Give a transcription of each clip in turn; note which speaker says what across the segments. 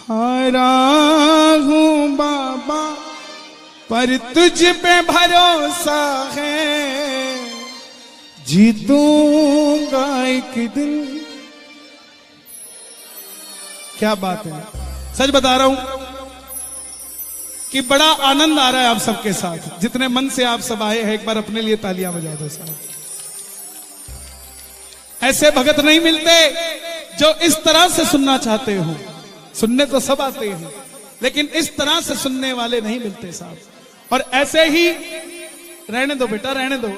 Speaker 1: हारा हूँ बाबा पर तुझ पे भरोसा है, जीतूंगा एक दिन। क्या बात है, सच बता रहा हूं कि बड़ा आनंद आ रहा है आप सबके साथ। जितने मन से आप सब आए हैं, एक बार अपने लिए तालियां बजा दो साहब। ऐसे भगत नहीं मिलते जो इस तरह से सुनना चाहते हो। सुनने तो सब आते हैं, लेकिन इस तरह से सुनने वाले नहीं मिलते साहब। और ऐसे ही रहने दो बेटा, रहने दो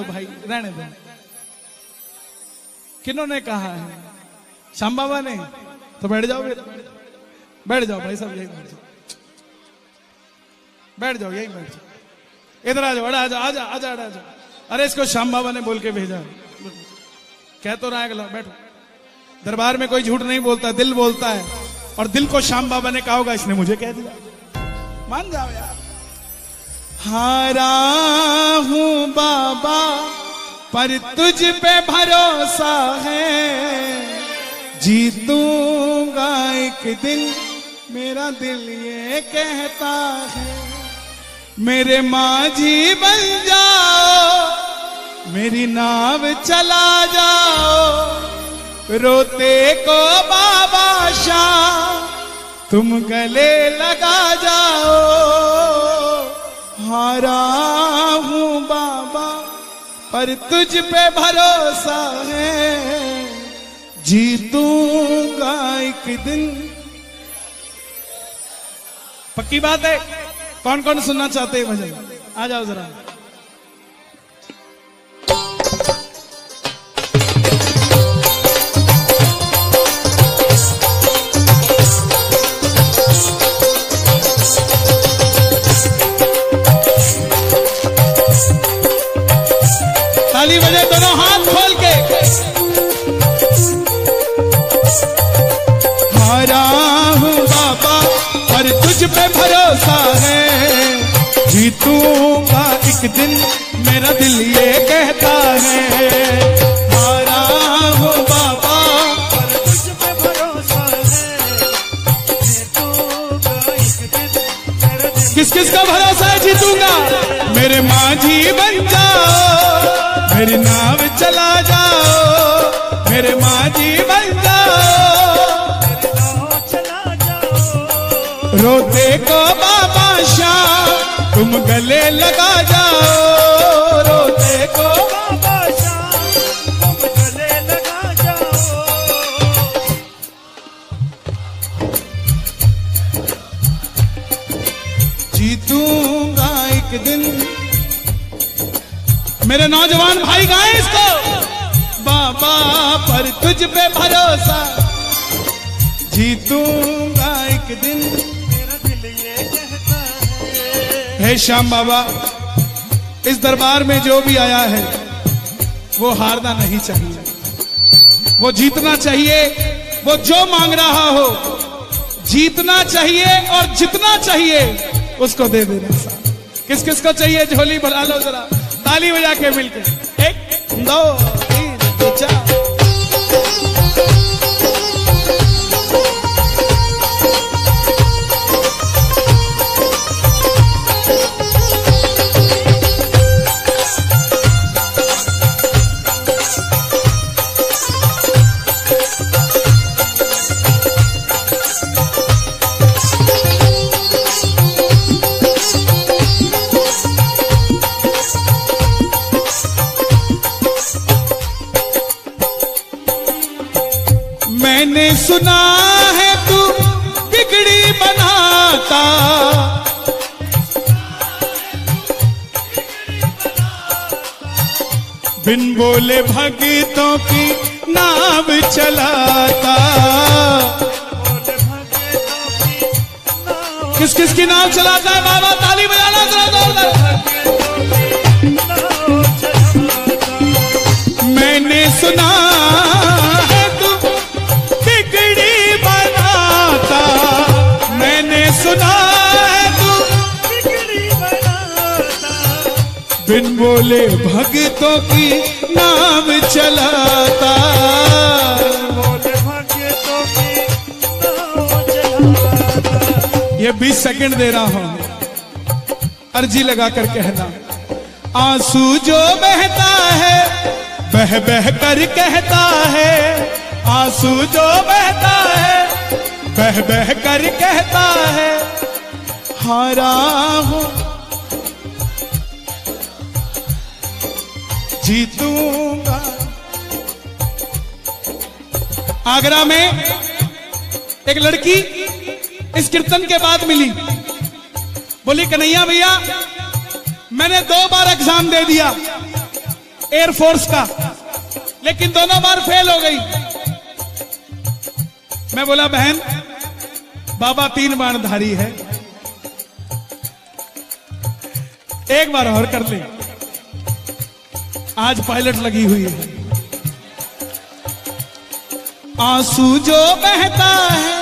Speaker 1: भाई, रहने दो। किन्होंने कहा है? श्याम बाबा ने। तो बैठ जाओ, बैठ जाओ भाई साहब, यही बैठ जाओ, बैठ जाओ, यही बैठ जाओ। इधर आ जाओ, आजा आजा आजा आजा। अरे इसको श्याम बाबा ने बोल के भेजा, कह तो रहा है, बैठो। दरबार में कोई झूठ नहीं बोलता, दिल बोलता है। और दिल को श्याम बाबा ने कहा होगा, इसने मुझे कह दिया। मान जाओ यार। हारा हूं बाबा पर तुझ पे भरोसा है, जीतूंगा एक दिन, मेरा दिल ये कहता है। मेरे माझी बन जाओ, मेरी नाव चला जाओ, रोते को बाबा शाह तुम गले लगा जाओ। हारा हूं बाबा पर तुझ पे भरोसा है, जीतूंगा एक दिन। पक्की बात है। कौन कौन सुनना चाहते हैं भजन? आ जाओ जरा। ताली बजे दोनों हाथ खोल के। हारा हूँ बाबा पर तुझ पे भरोसा है, जीतूंगा एक दिन, मेरा दिल ये कहता है। हारा हूँ बाबा पर तुझ पे भरोसा है, जीतूंगा एक दिन, मेरा दिल। किस किस का भरोसा है जीतूंगा? मेरे माझी बन जाओ, मेरी नाव चला जाओ, मेरे माझी बन जाओ, रोते को बाबा शाह तुम गले लगा जाओ, रोते को बाबा शाह तुम गले लगा जाओ। जीतूंगा एक दिन। मेरे नौजवान भाई गाएं इसको। बाबा पर तुझ पे भरोसा, जीतूंगा एक दिन, मेरा दिल ये कहता है। हे श्याम बाबा, इस दरबार में जो भी आया है वो हारना नहीं चाहिए, वो जीतना चाहिए। वो जो मांग रहा हो जीतना चाहिए और जितना चाहिए उसको दे देना साहब। किस किस को चाहिए झोली भरा लो जरा, ताली बजा के मिलके। 1 2 3 4। मैंने सुना है तू बिगड़ी बनाता, बिन बोले भगतों की नाव चलाता। किस किस की नाव चलाता है बाबा? ताली बजाना जरा। मैंने सुना है तू बिगड़ी बनाता, मैंने सुना है तू बिगड़ी बनाता, बिन बोले भगतों की नाव चलाता, बोले भगतों की नाव चलाता। ये 20 सेकंड दे रहा हूं, अर्जी लगा कर कहना। आंसू जो बहता है बह बह कर कहता है, आंसू जो बहता है बह बह कर कहता है, हारा हूं जीतूंगा। आगरा में एक लड़की इस कीर्तन के बाद मिली, बोली कन्हैया भैया मैंने 2 बार एग्जाम दे दिया एयरफोर्स का, लेकिन दोनों बार फेल हो गई। मैं बोला बहन बाबा 3 बाणधारी है, एक बार और कर ले, आज पायलट लगी हुई है। आंसू जो बहता है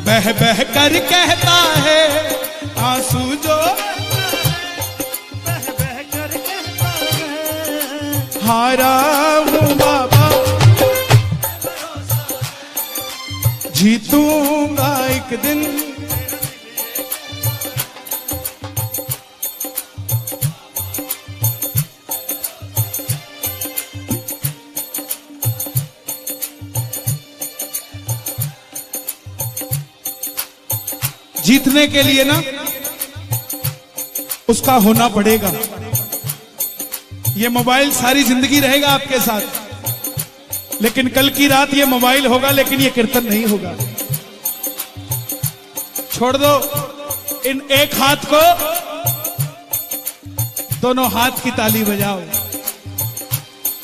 Speaker 1: बह बह कर कहता है, आंसू जो बह बह कर कहता है, हारा हूं बाबा जीतूंगा एक दिन। जीतने के लिए ना उसका होना पड़ेगा। ये मोबाइल सारी जिंदगी रहेगा आपके साथ, लेकिन कल की रात ये मोबाइल होगा लेकिन ये कीर्तन नहीं होगा। छोड़ दो इन एक हाथ को, दोनों हाथ की ताली बजाओ।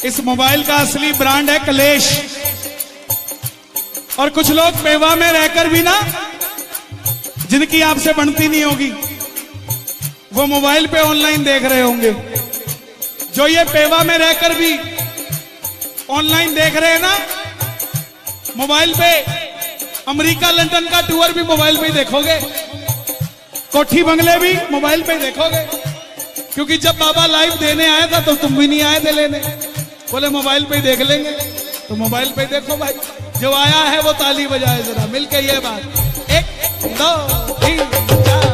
Speaker 1: इस मोबाइल का असली ब्रांड है कलेश। और कुछ लोग पेवा में रहकर भी ना, जिनकी आपसे बनती नहीं होगी, वो मोबाइल पे ऑनलाइन देख रहे होंगे। जो ये पेवा में रहकर भी ऑनलाइन देख रहे हैं ना मोबाइल पे, अमेरिका लंदन का टूर भी मोबाइल पे ही देखोगे, कोठी बंगले भी मोबाइल पे ही देखोगे। क्योंकि जब बाबा लाइव देने आया था तो तुम भी नहीं आए थे लेने, बोले मोबाइल पे ही देख लेंगे, तो मोबाइल पे देखो भाई। जो आया है वो ताली बजाए जरा मिलके ये बात। 1 2 3 4।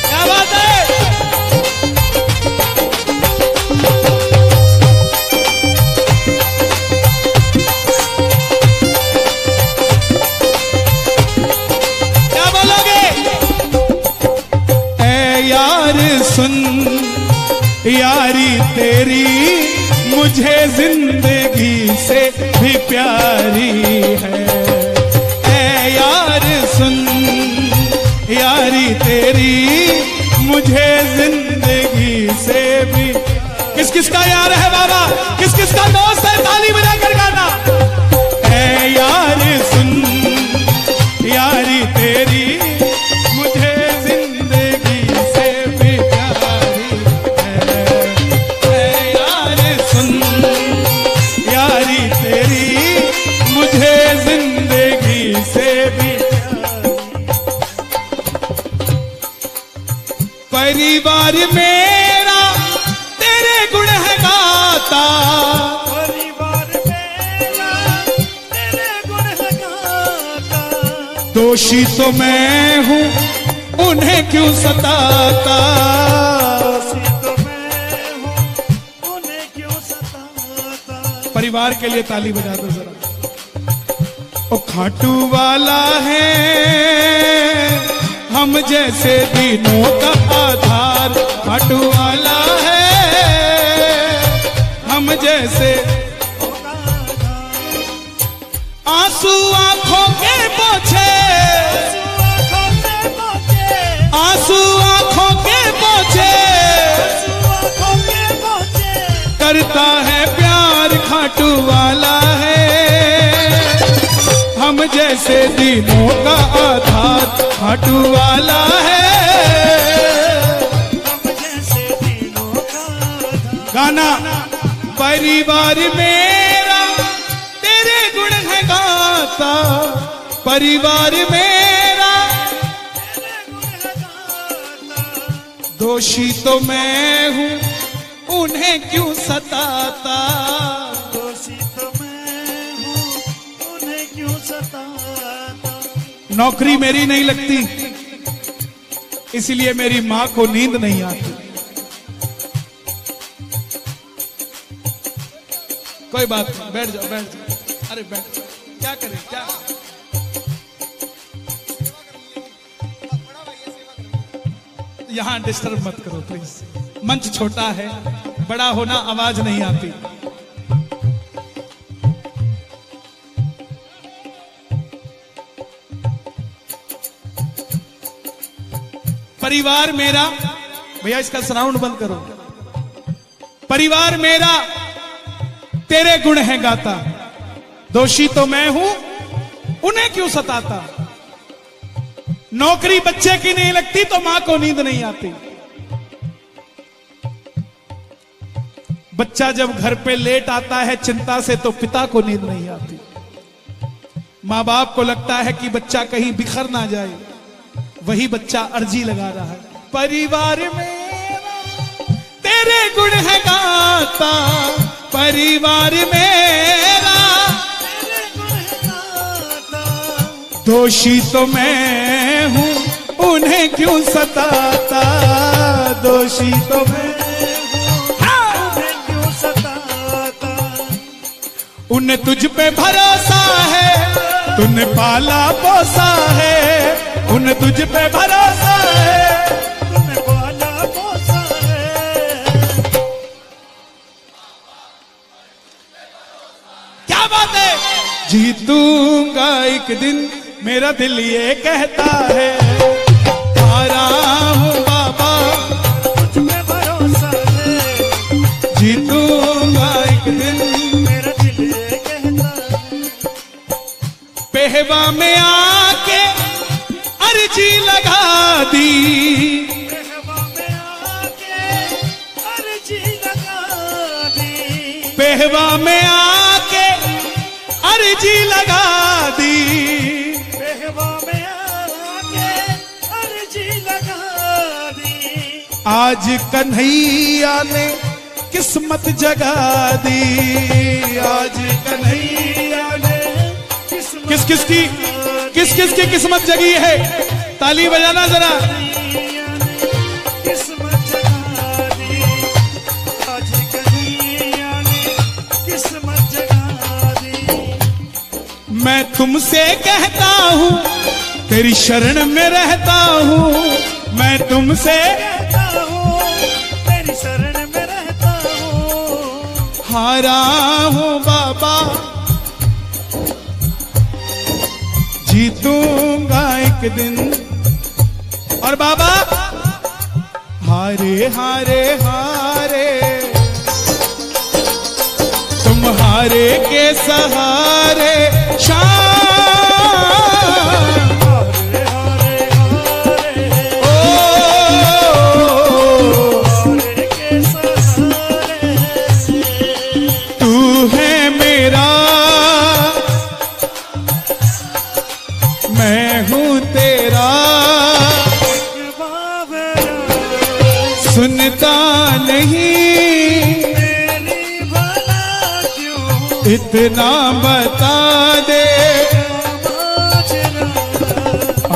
Speaker 1: क्या बात है? क्या बोलोगे? ऐ यार सुन यारी तेरी मुझे जिंदगी से भी प्यारी है। ऐ यार सुन यारी तेरी मुझे जिंदगी से भी। किस किस का यार है बाबा, किस किस का दोस्त है, ताली बजा कर गाना। ऐ यार सुन यारी तेरी मुझे जिंदगी से भी प्यारी है। ऐ यार सुन यारी तेरी मुझे जिंदगी से भी। परिवार मेरा तेरे गुण है गाता, परिवार मेरा तेरे गुण है गाता। दोषी तो मैं हूँ उन्हें क्यों सताता, दोषी तो मैं हूँ उन्हें क्यों सताता। परिवार के लिए ताली बजा दो जरा। ओ खाटू वाला है हम जैसे दिनों का आधार, खाटू वाला है हम जैसे। आंसू आंखों के पोछे, आंसू आंखों के पोछे, करता है प्यार खाटू वाला है हम जैसे दिनों का आधार, खाटू वाला है हम जैसे दिनों का आधार। गाना परिवार मेरा तेरे गुण है गाता, परिवार मेरा तेरे गुण है गाता। दोषी तो मैं हूँ उन्हें क्यों सताता, दोषी तो मैं हूँ नौकरी मेरी नहीं लगती, इसलिए मेरी मां को नींद नहीं आती। कोई बात नहीं, बैठ जाओ बैठ जाओ। अरे बैठ जाओ, क्या करें क्या। यहां डिस्टर्ब मत करो प्लीज, मंच छोटा है, बड़ा होना आवाज नहीं आती। परिवार मेरा, भैया इसका साउंड बंद करो। परिवार मेरा तेरे गुण है गाता, दोषी तो मैं हूं उन्हें क्यों सताता। नौकरी बच्चे की नहीं लगती तो मां को नींद नहीं आती। बच्चा जब घर पे लेट आता है चिंता से तो पिता को नींद नहीं आती। मां बाप को लगता है कि बच्चा कहीं बिखर ना जाए, वही बच्चा अर्जी लगा रहा है। परिवार मेरा तेरे गुण है गाता, परिवार मेरा तेरे गुण है गाता, दोषी तो मैं हूं उन्हें क्यों सताता। दोषी तो मैं हूं उन्हें क्यों सताता। उन्हें तुझ पे भरोसा है, तूने पाला पोसा है। उन्हें तुझ पे भरोसा है, तूने पाला पोसा है। क्या बात है। जीतूंगा एक दिन मेरा दिल ये कहता है, हारा हूं बाबा तुझ पे भरोसा है। जीतूंगा एक दिन मेरा दिल ये कहता है। पेहवा में आके अर्जी लगा दी, पेहवा में आके अर्जी लगा दी। पेहवा में आके अर्जी लगा दी, पेहवा में आके अर्जी लगा दी। आज कन्हैया ने किस्मत जगा दी, आज कन्हैया ने किस किस की किस्मत जगी है। ताली बजाना जरा। किस्मत जगा दी, आज कन्हैया ने किस्मत जगा दी। मैं तुमसे कहता हूँ तेरी शरण में रहता हूँ। मैं तुमसे कहता हूँ तेरी शरण में रहता हूँ। हारा हूँ बाबा जीतूंगा एक दिन। और बाबा हारे हारे हारे, तुम हारे के सहारे शाम। हारे हारे हारे, ओ हारे के सहारे। तू है मेरा मैं हूं तेरा, सुनता नहीं मेरी भला क्यों, इतना बता दे।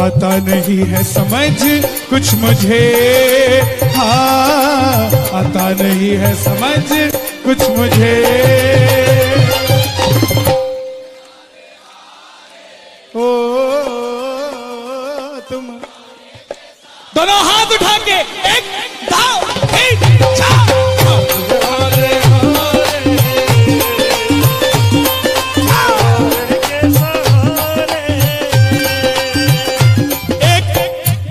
Speaker 1: आता नहीं है समझ कुछ मुझे, हाँ आता नहीं है समझ कुछ मुझे। दोनों हाथ उठा के एक दाव एक चार। एक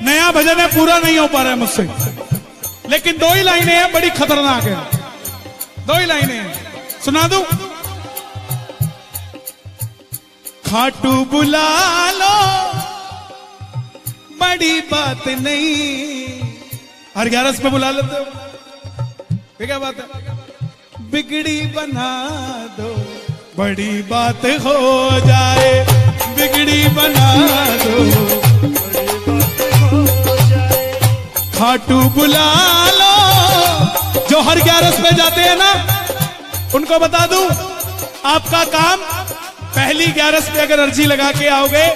Speaker 1: नया भजन है, पूरा नहीं हो पा रहा है मुझसे, लेकिन दो ही लाइनें हैं, बड़ी खतरनाक है। दो ही लाइनें हैं, सुना दूं। खाटू बुला लो बड़ी बात नहीं, हर 11 पे बुला लेते हो, क्या बात है। बिगड़ी बना दो बड़ी बात हो जाए, बिगड़ी बना दो बड़ी बात हो जाए। खाटू बुला लो, जो हर 11 पे जाते हैं ना, उनको बता दूं आपका काम पहली 11 पे अगर अर्जी लगा के आओगे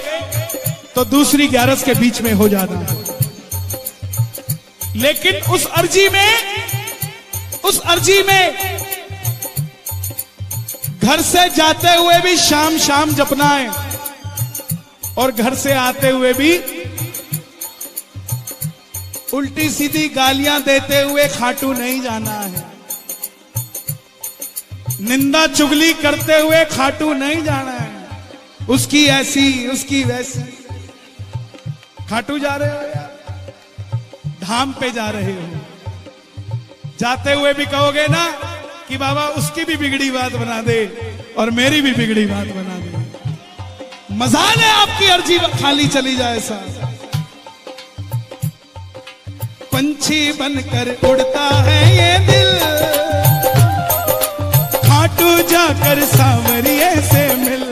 Speaker 1: तो दूसरी 11 के बीच में हो जाना है। लेकिन उस अर्जी में घर से जाते हुए भी शाम शाम जपना है और घर से आते हुए भी उल्टी सीधी गालियां देते हुए खाटू नहीं जाना है। निंदा चुगली करते हुए खाटू नहीं जाना है। उसकी ऐसी उसकी वैसी। खाटू जा रहे हो यार, धाम पे जा रहे हो। जाते हुए भी कहोगे ना कि बाबा उसकी भी बिगड़ी बात बना दे और मेरी भी बिगड़ी बात बना दे। मजाल है आपकी अर्जी खाली चली जाए। सा पंछी बनकर उड़ता है ये दिल, खाटू जाकर सांवरिये से मिल।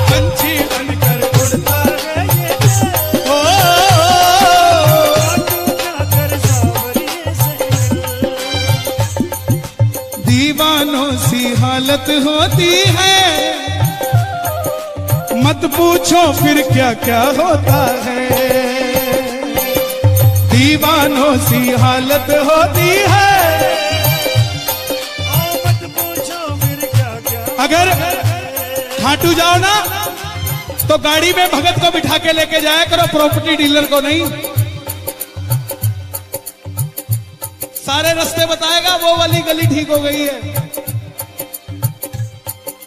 Speaker 1: पंछी बनकर उड़ता है ये दिल, ओ खाटू जाकर सांवरिये से मिल। दीवानों सी हालत होती है, मत पूछो फिर क्या क्या होता है। दीवानों सी हालत होती है, मत पूछो फिर क्या क्या। अगर खाटू जाओ ना तो गाड़ी में भगत को बिठा के लेके जाया करो, प्रॉपर्टी डीलर को नहीं। सारे रास्ते बताएगा, वो वाली गली ठीक हो गई है।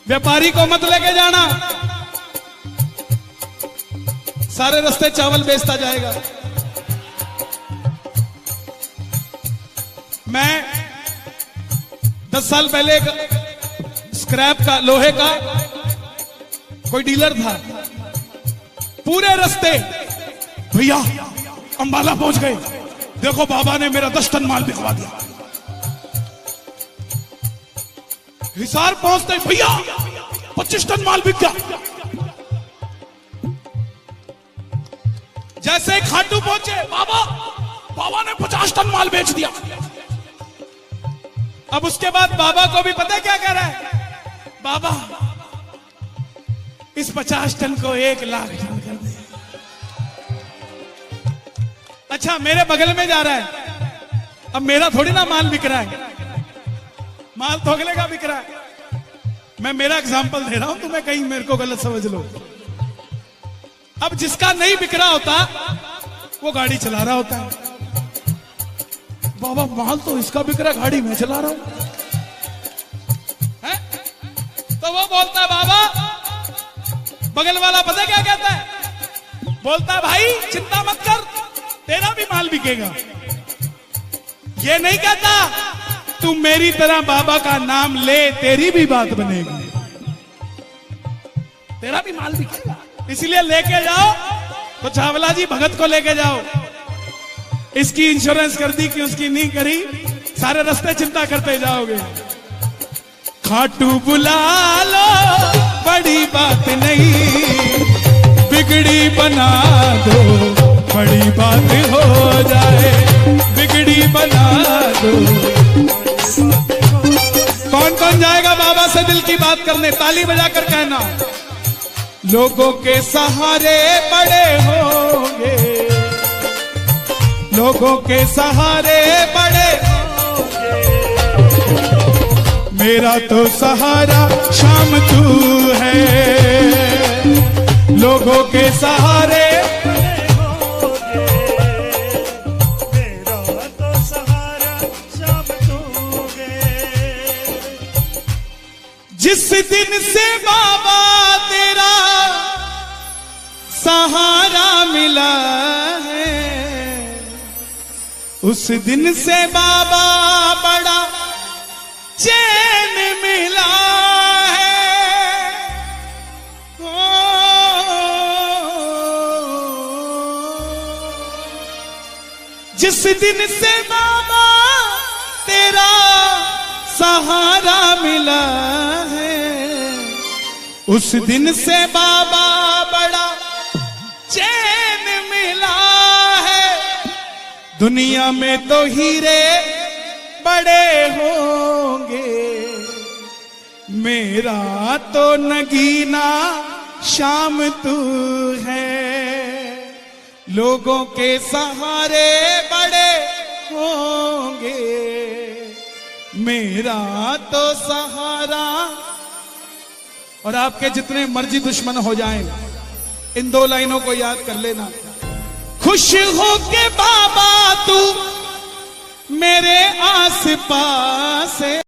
Speaker 1: व्यापारी को मत लेके जाना, सारे रास्ते चावल बेचता जाएगा। मैं 10 साल पहले स्क्रैप का, लोहे का कोई डीलर था। पूरे रास्ते, भैया अंबाला पहुंच गए, देखो बाबा ने मेरा 10 टन माल बिकवा दिया। हिसार पहुंचते, भैया 25 टन माल बिक गया। जैसे खाटू पहुंचे, बाबा ने 50 टन माल बेच दिया। अब उसके बाद बाबा को भी पता है क्या कह रहा है? बाबा इस 50 टन को 1 लाख टन कर दे। अच्छा, मेरे बगल में जा रहा है, अब मेरा थोड़ी ना माल बिक रहा है, माल तो अगले का बिक रहा है। मैं मेरा एग्जांपल दे रहा हूं, तुम्हें कहीं मेरे को गलत समझ लो। अब जिसका नहीं बिक रहा होता वो गाड़ी चला रहा होता है। बाबा माल तो इसका बिक रहा, गाड़ी मैं चला रहा हूं। तो वो बोलता है, बाबा, बगल वाला पता क्या कहता है? बोलता है, भाई चिंता मत कर, तेरा भी माल बिकेगा। ये नहीं कहता तू मेरी तरह बाबा का नाम ले, तेरी भी बात बनेगी, तेरा भी माल बिकेगा। इसलिए लेके जाओ तो चावला जी भगत को लेके जाओ। इसकी इंश्योरेंस कर दी कि उसकी नहीं करी, सारे रास्ते चिंता करते जाओगे। खाटू बुला लो, बड़ी बात नहीं, बिगड़ी बना दो, बड़ी बात हो जाए। बिगड़ी बना दो। कौन कौन जाएगा बाबा से दिल की बात करने? ताली बजाकर कहना, लोगों के सहारे बड़े होंगे, लोगों के सहारे बड़े होंगे। मेरा तो सहारा शाम तू है, लोगों के सहारे बड़े होंगे। मेरा तो सहारा शाम तू है। जिस दिन से बाबा तेरा सहारा मिला है, उस दिन से बाबा बड़ा चैन मिला है। जिस दिन से बाबा तेरा सहारा मिला है, उस दिन से बाबा बड़ा चैन मिला है। दुनिया में तो हीरे बड़े होंगे, मेरा तो नगीना शाम तू है। लोगों के सहारे बड़े होंगे, मेरा तो सहारा। और आपके जितने मर्जी दुश्मन हो जाएं, इन 2 लाइनों को याद कर लेना। खुश हो के बाबा तू मेरे आस पास है,